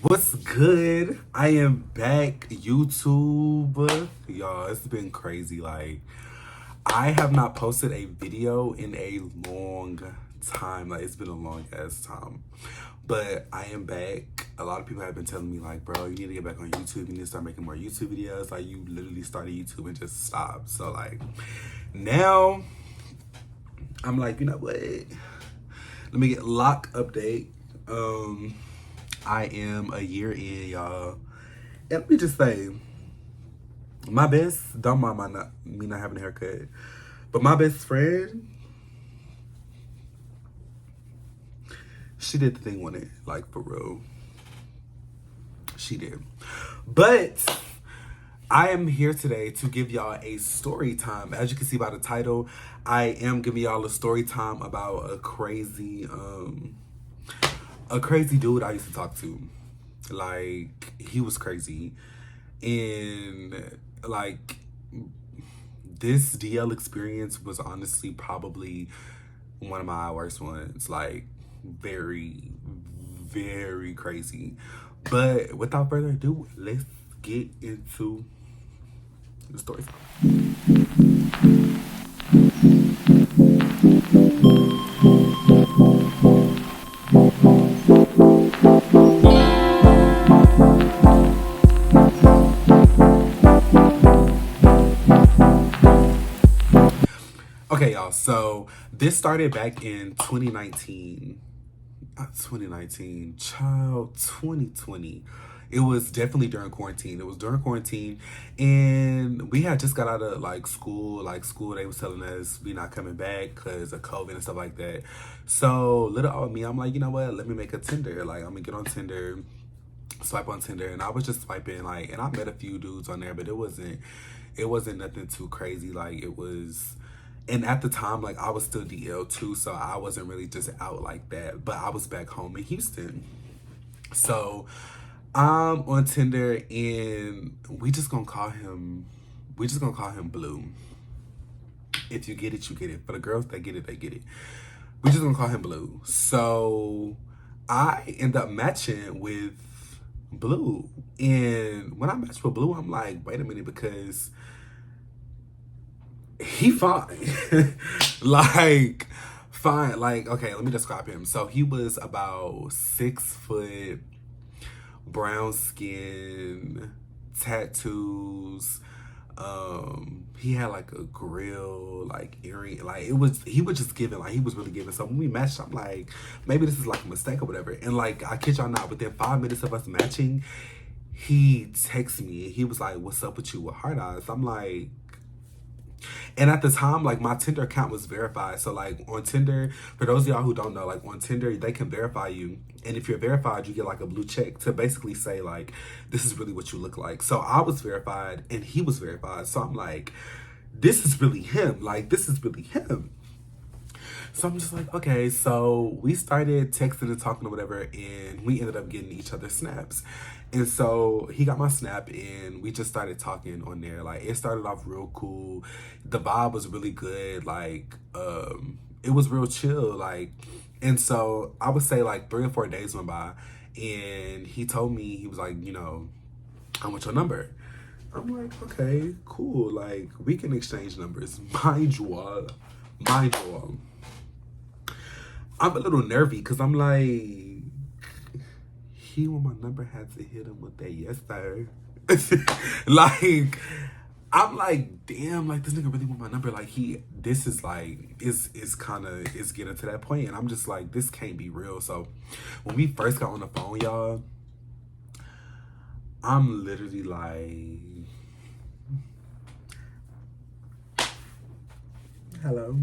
What's good? I am back, YouTube. Y'all, it's been crazy. Like, I have not posted a video in a long time. Like, it's been a long ass time. But I am back. A lot of people have been telling me, like, bro, you need to get back on YouTube. You need to start making more YouTube videos. Like, you literally started YouTube and just stopped. So, like, now I'm like, you know what? Let me get lock update. I am a year in, y'all. And let me just say, my best, don't mind me not having a haircut, but my best friend, she did the thing on it, like for real. She did. But I am here today to give y'all a story time. As you can see by the title, I am giving y'all a story time about a crazy dude I used to talk to. Like, he was crazy. And like, this DL experience was honestly probably one of my worst ones. Like, very, very crazy. But without further ado, let's get into the story. Okay, y'all, so this started back in 2019. Not 2019, child, 2020. It was definitely during quarantine. It was during quarantine, and we had just got out of like school. Like, school, they was telling us we not coming back because of COVID and stuff like that. So little old me, I'm like, you know what? Let me make a Tinder. Like, I'm gonna get on Tinder, swipe on Tinder, and I was just swiping, like, and I met a few dudes on there, but it wasn't nothing too crazy. Like, it was. And at the time, like, I was still DL too, so I wasn't really just out like that. But I was back home in Houston. So I'm on Tinder, and we just gonna call him Blue. If you get it, you get it. For the girls that get it, they get it. We just gonna call him Blue. So I end up matching with Blue. And when I matched with Blue, I'm like, wait a minute, because he fine. Like, fine. Like, okay, let me describe him. So he was about 6 foot, brown skin, tattoos. He had like a grill, like earring. Like, he was just giving, like, he was really giving. So when we matched, I'm like, maybe this is like a mistake or whatever. And like, I kid y'all not, within 5 minutes of us matching, he texted me and he was like, what's up with you with hard eyes? I'm like, and at the time, like, my Tinder account was verified. So, like, on Tinder, for those of y'all who don't know, like, on Tinder, they can verify you. And if you're verified, you get, like, a blue check to basically say, like, this is really what you look like. So, I was verified, and he was verified. So, I'm like, this is really him. Like, this is really him. So I'm just like, okay. So we started texting and talking or whatever, and we ended up getting each other's snaps. And so he got my snap, and we just started talking on there. Like, it started off real cool. The vibe was really good. Like, it was real chill. Like, and so I would say like 3 or 4 days went by, and he told me, he was like, you know, I want your number. I'm like, okay, cool. Like, we can exchange numbers. Mind you all. I'm a little nervy because I'm like, he want my number, had to hit him with that yes sir. Like, I'm like, damn, like, this nigga really want my number. Like, this is like, is getting to that point, and I'm just like, this can't be real. So when we first got on the phone, y'all, I'm literally like, hello.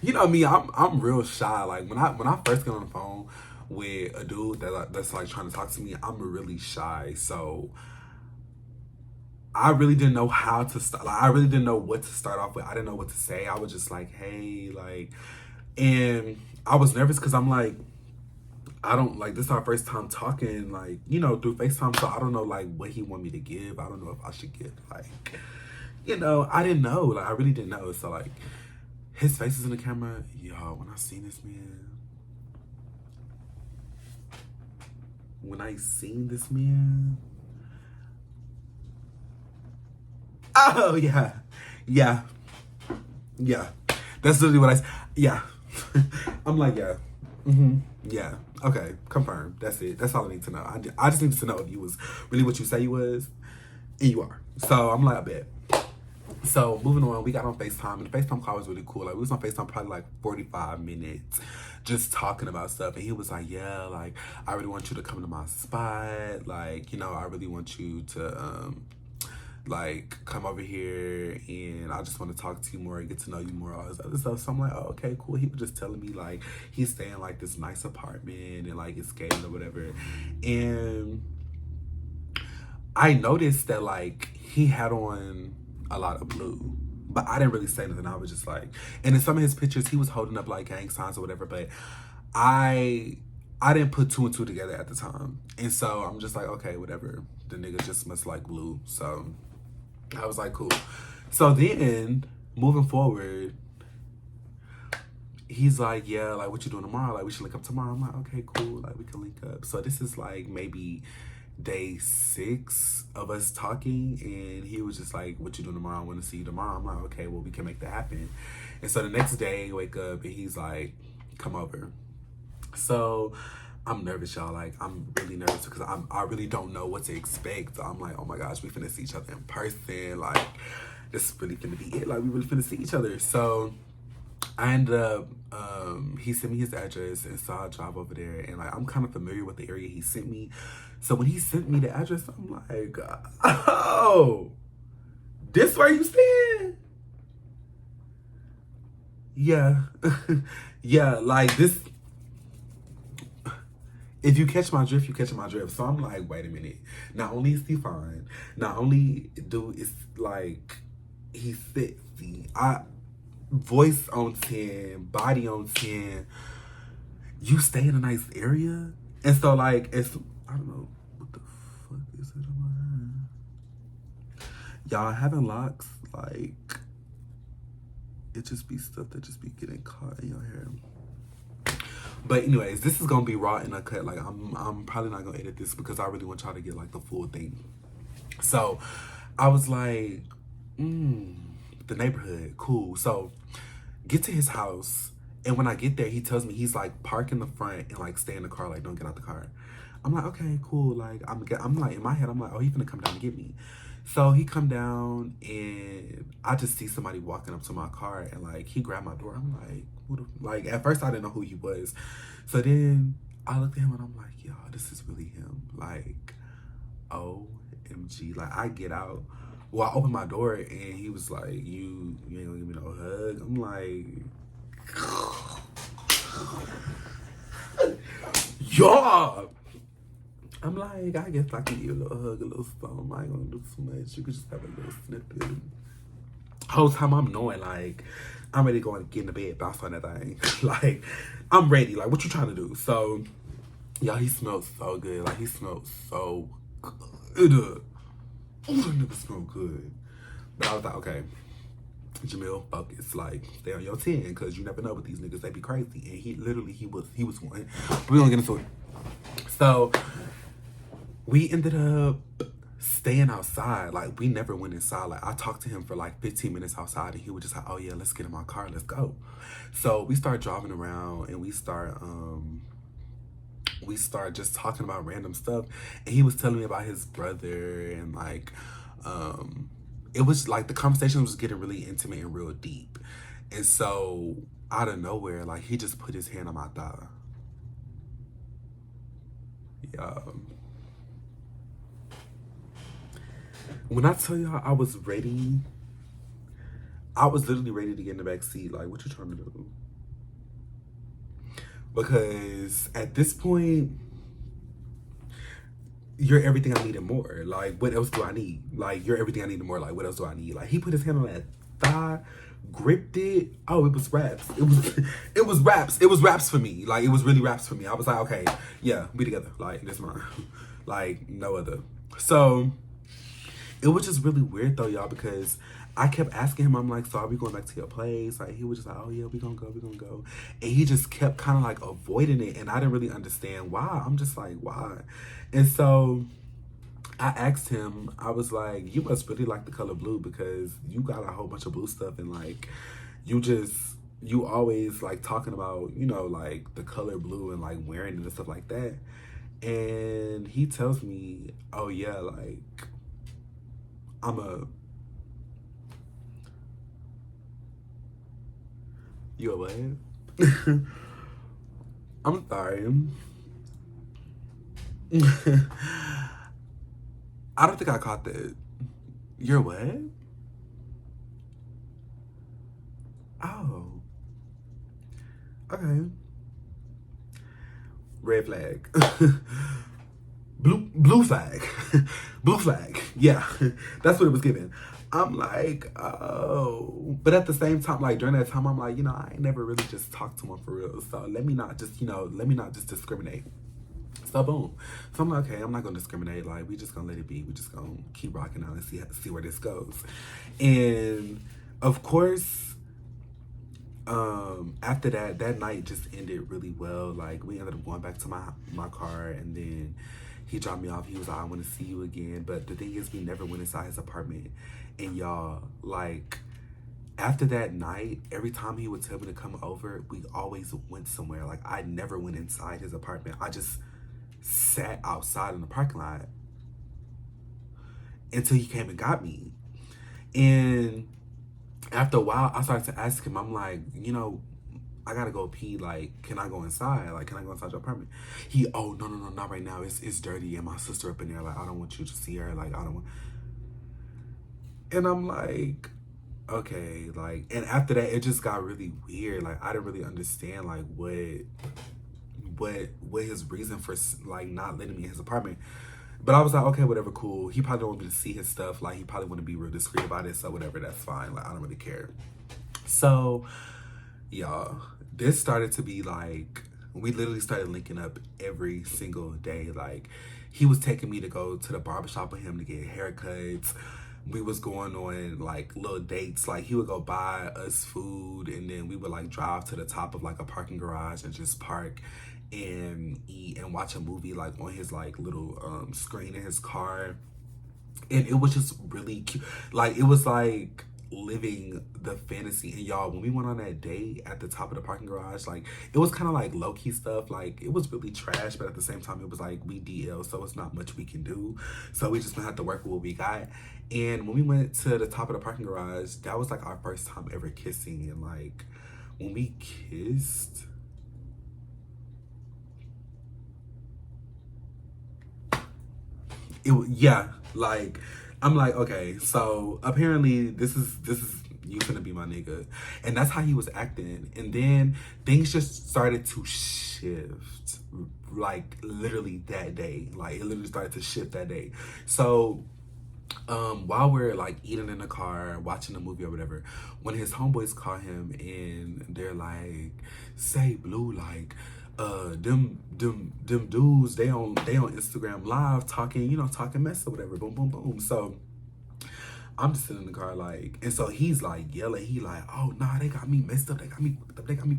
You know me, I'm real shy. Like, when I first get on the phone with a dude that's like trying to talk to me, I'm really shy. So I really didn't know how to start. Like, I really didn't know what to start off with. I didn't know what to say. I was just like, hey, like, and I was nervous because I'm like, I don't, like, this is our first time talking, like, you know, through FaceTime. So I don't know, like, what he want me to give. I don't know if I should give, like, you know, I didn't know. Like, I really didn't know. So, like, his face is in the camera. Y'all, when I seen this man, when I seen this man, oh yeah, yeah, yeah. That's literally what yeah. I'm like, yeah. Yeah. Okay. Confirmed. That's it. That's all I need to know. I just need to know if you was really what you say you was, and you are. So I'm like, I bet. So moving on, we got on FaceTime, and the FaceTime call was really cool. Like, we was on FaceTime probably like 45 minutes just talking about stuff. And he was like, yeah, like, I really want you to come to my spot. Like, you know, I really want you to like come over here, and I just want to talk to you more and get to know you more, all this other stuff. So I'm like, oh, okay, cool. He was just telling me like he's staying like this nice apartment and like it's gated or whatever. And I noticed that like he had on a lot of blue, but I didn't really say nothing. I was just like, and in some of his pictures he was holding up like gang signs or whatever, but I didn't put two and two together at the time. And so I'm just like, okay, whatever. The nigga just must like blue. So I was like, cool. So then, moving forward, he's like, yeah, like, what you doing tomorrow? Like, we should link up tomorrow. I'm like, okay, cool. Like, we can link up. So this is like maybe day 6 of us talking. And he was just like, what you doing tomorrow? I want to see you tomorrow. I'm like, okay, well, we can make that happen. And so the next day, wake up, and he's like, come over. So I'm nervous, y'all. Like, I'm really nervous because I really don't know what to expect. So I'm like, oh my gosh, we finna see each other in person. Like, this is really finna be it. Like, we really finna see each other. So I ended up, he sent me his address, and so I drive over there, and like, I'm kind of familiar with the area he sent me. So when he sent me the address, I'm like, oh, this where you stand? Yeah. Yeah, like this. If you catch my drift, you catch my drift. So I'm like, wait a minute. Not only is he fine, not only is like he's sexy, voice on 10, body on 10. You stay in a nice area, and so like I don't know what the fuck is it on my hand. Y'all having locks, like it just be stuff that just be getting caught in your hair. But anyways, this is gonna be raw and uncut. Like I'm probably not gonna edit this because I really want y'all to get like the full thing. So I was like, the neighborhood, cool. So get to his house, and when I get there, he tells me he's like park in the front and like stay in the car, like don't get out the car. I'm like, okay, cool. Like I'm like in my head, I'm like, oh, he's gonna come down and get me. So he come down, and I just see somebody walking up to my car, and like he grabbed my door. I'm like, who the, like at first I didn't know who he was. So then I looked at him and I'm like, yo, this is really him. Like, OMG. Like I get out. Well, I opened my door, and he was like, you ain't gonna give me no hug. I'm like, y'all. I'm like, I guess I can give you a little hug, a little something. I ain't gonna do too much. You could just have a little snippet. Whole time I'm knowing, like, I'm ready to go and get in the bed, bounce on that thing. Like, I'm ready. Like, what you trying to do? So, y'all, he smells so good. Like, he smells so good. Oh, that nigga smell good. But I was like, okay, Jamil, focus. Like, stay on your 10, because you never know with these niggas. They be crazy. And he was one. But we gonna get into it. So we ended up staying outside. Like, we never went inside. Like, I talked to him for like 15 minutes outside, and he was just like, oh yeah, let's get in my car, let's go. So we start driving around, and we start just talking about random stuff. And he was telling me about his brother, and like it was like the conversation was getting really intimate and real deep. And so out of nowhere, like, he just put his hand on my thigh. Yeah. When I tell y'all I was ready, I was literally ready to get in the back seat. Like, what you trying to do? Because at this point, you're everything I need and more. Like, what else do I need? Like, you're everything I need and more. Like, what else do I need? Like, he put his hand on that thigh, gripped it. Oh, it was raps. It was raps. It was raps for me. Like, it was really raps for me. I was like, okay, yeah, we together. Like, this mine. Like, no other. So it was just really weird though, y'all, because I kept asking him, I'm like, so are we going back to your place? Like, he was just like, oh yeah, we gonna go, we gonna go. And he just kept kind of like avoiding it. And I didn't really understand why. I'm just like, why? And so I asked him, I was like, you must really like the color blue because you got a whole bunch of blue stuff and like, you always like talking about, you know, like the color blue and like wearing it and stuff like that. And he tells me, oh yeah, like, I'm a, you a what? I'm sorry. I don't think I caught that. You're what? Oh, okay. Red flag. Blue flag. Blue flag. Yeah. That's what it was given. I'm like, oh. But at the same time, like during that time, I'm like, you know, I ain't never really just talked to him for real. So let me not just, you know, let me not just discriminate. So boom. So I'm like, okay, I'm not gonna discriminate. Like we just gonna let it be. We just gonna keep rocking out and see where this goes. And of course, after that night just ended really well. Like we ended up going back to my car, and then he dropped me off. He was like, I want to see you again. But the thing is, we never went inside his apartment. And y'all, like, after that night, every time he would tell me to come over, we always went somewhere. Like, I never went inside his apartment. I just sat outside in the parking lot until he came and got me. And after a while, I started to ask him, I'm like, you know, I gotta go pee. Like, can I go inside? Like, can I go inside your apartment? Oh, no, not right now. It's dirty and my sister up in there. Like, I don't want you to see her. Like, I don't want. And I'm like, okay. Like, and after that, it just got really weird. Like, I didn't really understand, like, what his reason for, like, not letting me in his apartment. But I was like, okay, whatever, cool. He probably don't want me to see his stuff. Like, he probably want to be real discreet about it. So, whatever, that's fine. Like, I don't really care. So, y'all, this started to be like, we literally started linking up every single day. Like, he was taking me to go to the barbershop with him to get haircuts. We was going on like little dates. Like, he would go buy us food, and then we would like drive to the top of like a parking garage and just park and eat and watch a movie like on his like little screen in his car. And it was just really cute. Like, it was like living the fantasy. And y'all, when we went on that date at the top of the parking garage, like, it was kind of like low-key stuff. Like, it was really trash, but at the same time, it was like, we DL, so it's not much we can do. So we just gonna have to work with what we got. And when we went to the top of the parking garage, that was like our first time ever kissing. And like, when we kissed, yeah, like, I'm like, okay, so apparently this is you gonna be my nigga. And that's how he was acting. And then things just started to shift, like literally that day. Like, it literally started to shift that day. So while we're like eating in the car, watching a movie or whatever, when his homeboys call him and they're like, say Blue, like, them dudes, they on Instagram live talking, you know, talking mess or whatever, boom, boom, boom. So I'm just sitting in the car, like, and so he's like yelling, he like, oh nah, they got me messed up, they got me fucked up, they got me,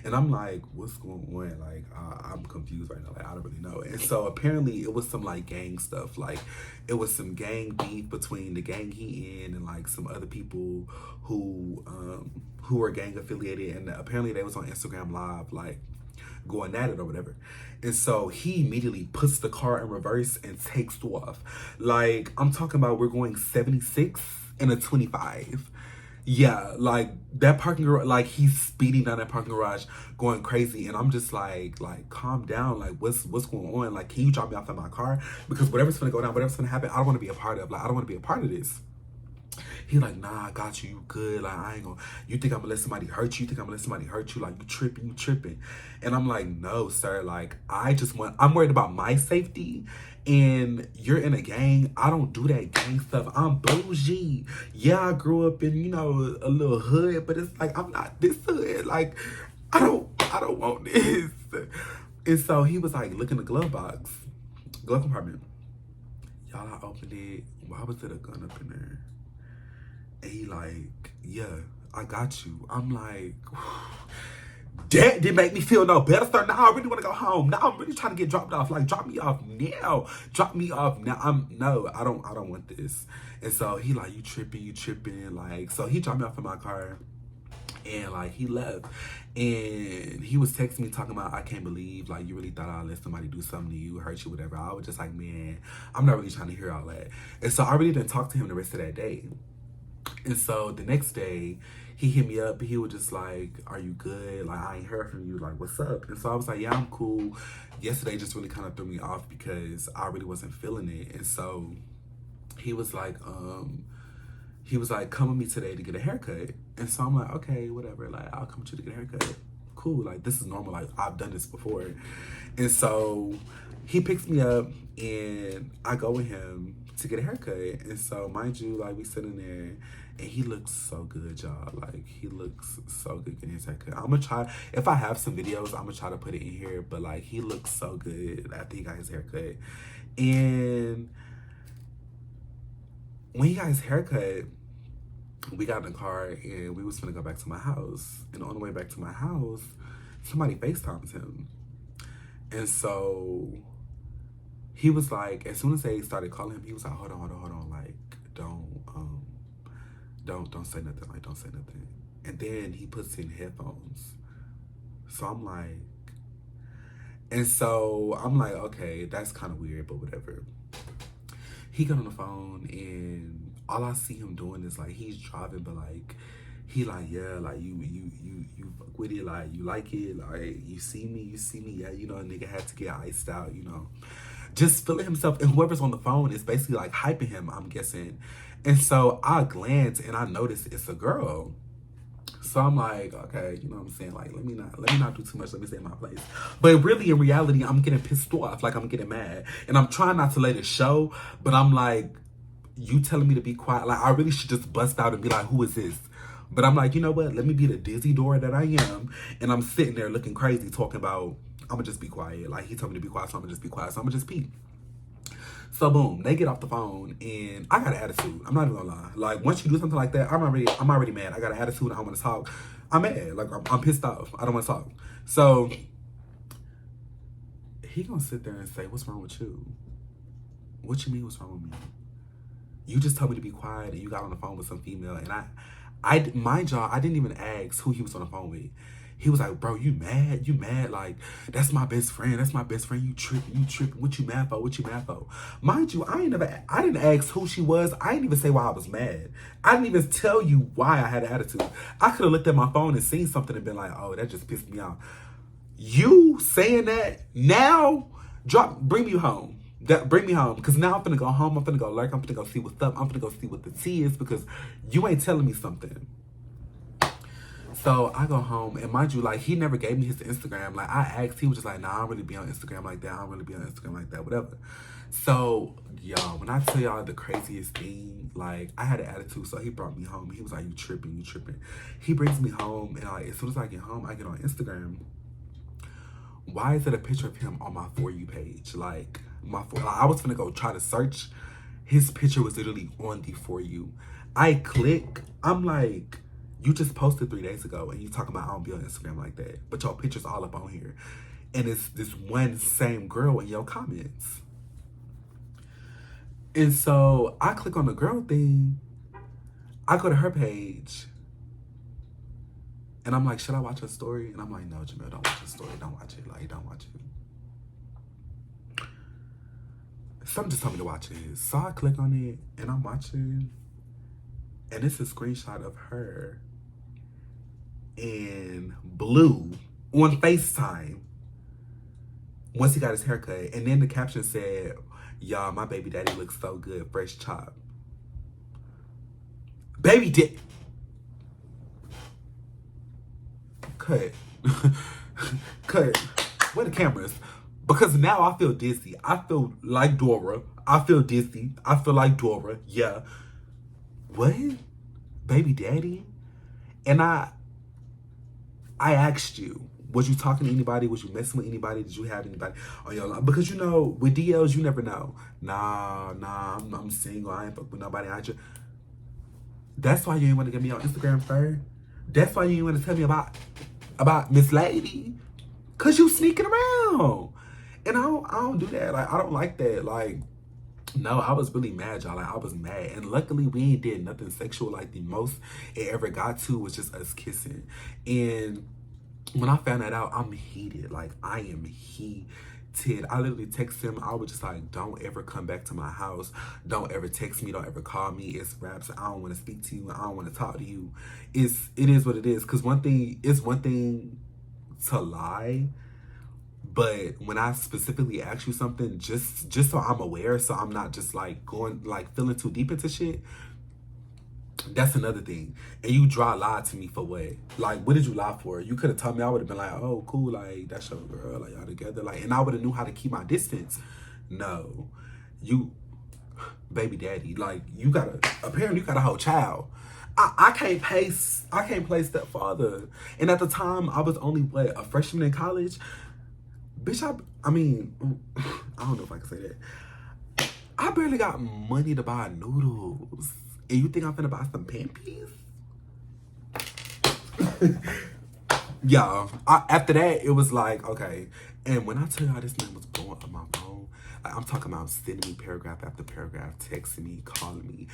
and I'm like, what's going on? Like, I'm confused right now, like, I don't really know. And so apparently it was some like gang stuff, like it was some gang beef between the gang he in and like some other people who were gang affiliated, and apparently they was on Instagram live, like going at it or whatever. And so he immediately puts the car in reverse and takes off. Like, I'm talking about, we're going 76 and a 25. Yeah, like that parking garage, like he's speeding down that parking garage going crazy. And I'm just like calm down. Like, what's going on? Like, can you drop me off in my car? Because whatever's gonna go down, whatever's gonna happen, I don't want to be a part of. Like, I don't want to be a part of this. He like, nah, I got you. You good. Like, I ain't gonna, you think I'm gonna let somebody hurt you? You think I'm gonna let somebody hurt you? Like, you tripping. And I'm like, no, sir. Like, I'm worried about my safety. And you're in a gang. I don't do that gang stuff. I'm bougie. Yeah, I grew up in, you know, a little hood, but it's like, I'm not this hood. Like, I don't want this. And so he was like, look in the glove compartment. Y'all, I opened it. Why was there a gun up in there? And he like, yeah, I got you. I'm like, that didn't make me feel no better. So now I really want to go home. Now I'm really trying to get dropped off. Like, drop me off now. Drop me off now. I don't want this. And so he like, you tripping. Like, so he dropped me off in my car. And like he left, and he was texting me talking about, I can't believe like you really thought I'd let somebody do something to you, hurt you, whatever. I was just like, man, I'm not really trying to hear all that. And so I really didn't talk to him the rest of that day. And so the next day, he hit me up. He was just like, are you good? Like, I ain't heard from you. Like, what's up? And so I was like, yeah, I'm cool. Yesterday just really kind of threw me off because I really wasn't feeling it. And so he was like, come with me today to get a haircut. And so I'm like, okay, whatever. Like, I'll come with you to get a haircut. Cool. Like, this is normal. Like, I've done this before. And so he picks me up and I go with him to get a haircut. And so, mind you, like, we sitting there and he looks so good, y'all. Like, he looks so good getting his haircut. I'm gonna try, if I have some videos, I'm gonna try to put it in here. But, like, he looks so good after he got his haircut. And when he got his haircut, we got in the car and we was finna go back to my house. And on the way back to my house, somebody FaceTimes him. And so he was like, as soon as they started calling him, he was like, hold on. Like, don't say nothing. Like, don't say nothing. And then he puts in headphones. So I'm like, okay, that's kind of weird, but whatever. He got on the phone and all I see him doing is like, he's driving, but like, he like, yeah, like you fuck with it, like you like it, like you see me, yeah, you know, a nigga had to get iced out, you know. Just feeling himself, and whoever's on the phone is basically like hyping him, I'm guessing. And so I glance and I notice it's a girl. So I'm like, okay, you know what I'm saying? Like, let me not do too much. Let me stay in my place. But really, in reality, I'm getting pissed off. Like, I'm getting mad. And I'm trying not to let it show. But I'm like, you telling me to be quiet? Like, I really should just bust out and be like, who is this? But I'm like, you know what? Let me be the dizzy door that I am. And I'm sitting there looking crazy talking about, I'm going to just be quiet. Like, he told me to be quiet, so I'm going to just be quiet. So I'm going to just pee. So boom, they get off the phone and I got an attitude. I'm not even gonna lie. Like, once you do something like that, I'm already mad. I got an attitude. I don't want to talk. I'm mad. Like, I'm pissed off. I don't want to talk. So he gonna sit there and say, "What's wrong with you? What you mean? What's wrong with me? You just told me to be quiet and you got on the phone with some female." And I mind y'all, I didn't even ask who he was on the phone with. He was like, bro, you mad? You mad? Like, that's my best friend. That's my best friend. You tripping. What you mad for? What you mad for? Mind you, I didn't ask who she was. I didn't even say why I was mad. I didn't even tell you why I had an attitude. I could have looked at my phone and seen something and been like, oh, that just pissed me off. You saying that now, bring me home. Bring me home. Because now I'm finna go home. I'm finna go lurk. I'm finna go see what's up. I'm finna go see what the tea is because you ain't telling me something. So I go home, and mind you, like, he never gave me his Instagram. Like, I asked, he was just like, nah, I don't really be on Instagram like that. I don't really be on Instagram like that, whatever. So, y'all, when I tell y'all the craziest thing, like, I had an attitude, so he brought me home. He was like, you tripping. He brings me home, and like, as soon as I get home, I get on Instagram. Why is it a picture of him on my For You page? Like, I was gonna go try to search. His picture was literally on the For You. I click, I'm like, you just posted 3 days ago and you talking about I don't be on Instagram like that. But your picture's all up on here. And it's this one same girl in your comments. And so I click on the girl thing. I go to her page. And I'm like, should I watch her story? And I'm like, no, Jamil, don't watch her story. Don't watch it. Like, don't watch it. Something just told me to watch it. So I click on it and I'm watching. And it's a screenshot of her in blue on FaceTime once he got his haircut. And then the caption said, y'all, my baby daddy looks so good, fresh chop. Baby dick. Cut. Cut. Where the cameras? Because now I feel dizzy. I feel like Dora. I feel dizzy. I feel like Dora. Yeah. What? Baby daddy? And I asked you, was you talking to anybody? Was you messing with anybody? Did you have anybody on your line? Because, you know, with DLs, you never know. Nah, I'm single. I ain't fuck with nobody. That's why you ain't want to get me on Instagram first. That's why you ain't want to tell me about Miss Lady. Cause you sneaking around. And I don't do that. Like, I don't like that. Like, no, I was really mad, y'all. Like, I was mad. And luckily, we ain't did nothing sexual. Like, the most it ever got to was just us kissing. And when I found that out, I'm heated. Like, I am heated. I literally texted him. I was just like, don't ever come back to my house. Don't ever text me. Don't ever call me. It's raps. I don't want to speak to you. I don't want to talk to you. It is what it is. Because it's one thing to lie, but when I specifically ask you something, just so I'm aware, so I'm not just like going like feeling too deep into shit, that's another thing. And you dry lie to me for what? Like, what did you lie for? You could have told me. I would have been like, oh, cool, like that's your girl, like y'all together, like, and I would have knew how to keep my distance. No, you, baby daddy, like apparently you got a whole child. I can't play stepfather. And at the time, I was only a freshman in college. Bitch, I mean, I don't know if I can say that. I barely got money to buy noodles. And you think I'm finna buy some Pampies? Y'all, after that, it was like, okay. And when I tell y'all this man was blowing up my phone, like, I'm talking about sending me paragraph after paragraph, texting me, calling me,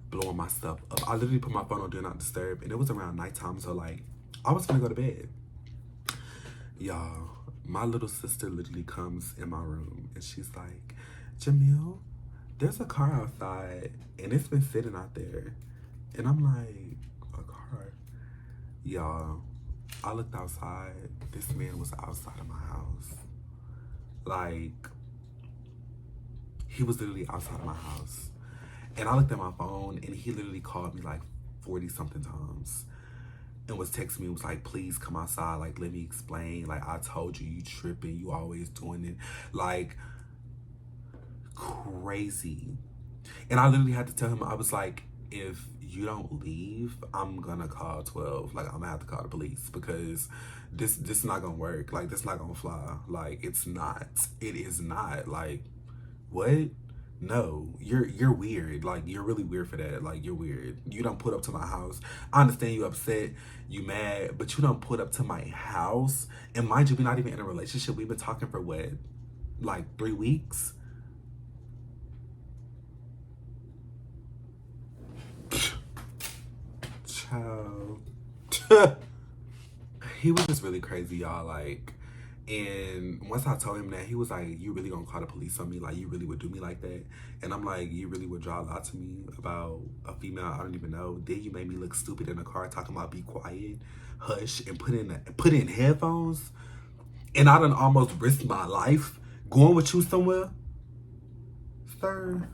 blowing my stuff up. I literally put my phone on Do Not Disturb, and it was around nighttime, so like, I was gonna go to bed. Y'all, my little sister literally comes in my room, and she's like, Jamil, there's a car outside, and it's been sitting out there. And I'm like, a car? Y'all, I looked outside. This man was outside of my house. Like, he was literally outside of my house. And I looked at my phone, and he literally called me like 40-something times. And was texting me, was like, please come outside. Like, let me explain. Like, I told you tripping. You always doing it. Like, crazy. And I literally had to tell him, I was like, if you don't leave, I'm gonna call 12. Like, I'm gonna have to call the police, because this is not gonna work. Like, this not gonna fly. Like, it's not. It is not. Like, what? No, you're weird. Like, you're really weird for that. Like, you're weird. You don't put up to my house. I understand you upset, you mad, but you don't put up to my house. And mind you, we're not even in a relationship. We've been talking for what, like 3 weeks? Child. He was just really crazy, y'all. Like, and once I told him that, he was like, you really gonna call the police on me? Like, you really would do me like that? And I'm like, you really would draw a lot to me about a female I don't even know? Then you made me look stupid in the car talking about be quiet, hush, and put in headphones. And I done almost risked my life going with you somewhere. Sir,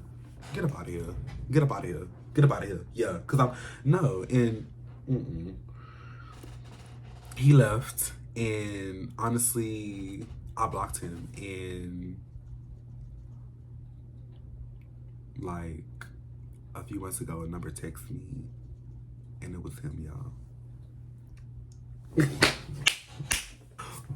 get up out of here. Get up out of here. Get up out of here. Yeah, because no, and he left. And honestly, I blocked him. And like a few months ago, a number texted me, and it was him, y'all.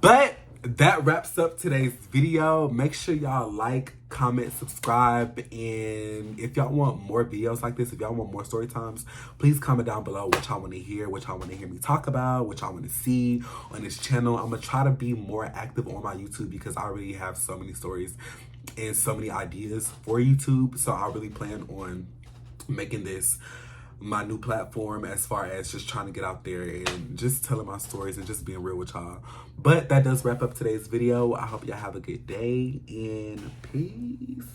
But that wraps up today's video. Make sure y'all like, comment, subscribe, and if y'all want more videos like this, if y'all want more story times, please comment down below what y'all want to hear, what y'all want to hear me talk about, what y'all want to see on this channel. I'm gonna try to be more active on my YouTube, because I already have so many stories and so many ideas for YouTube. So I really plan on making this my new platform, as far as just trying to get out there and just telling my stories and just being real with y'all. But that does wrap up today's video. I hope y'all have a good day, and peace.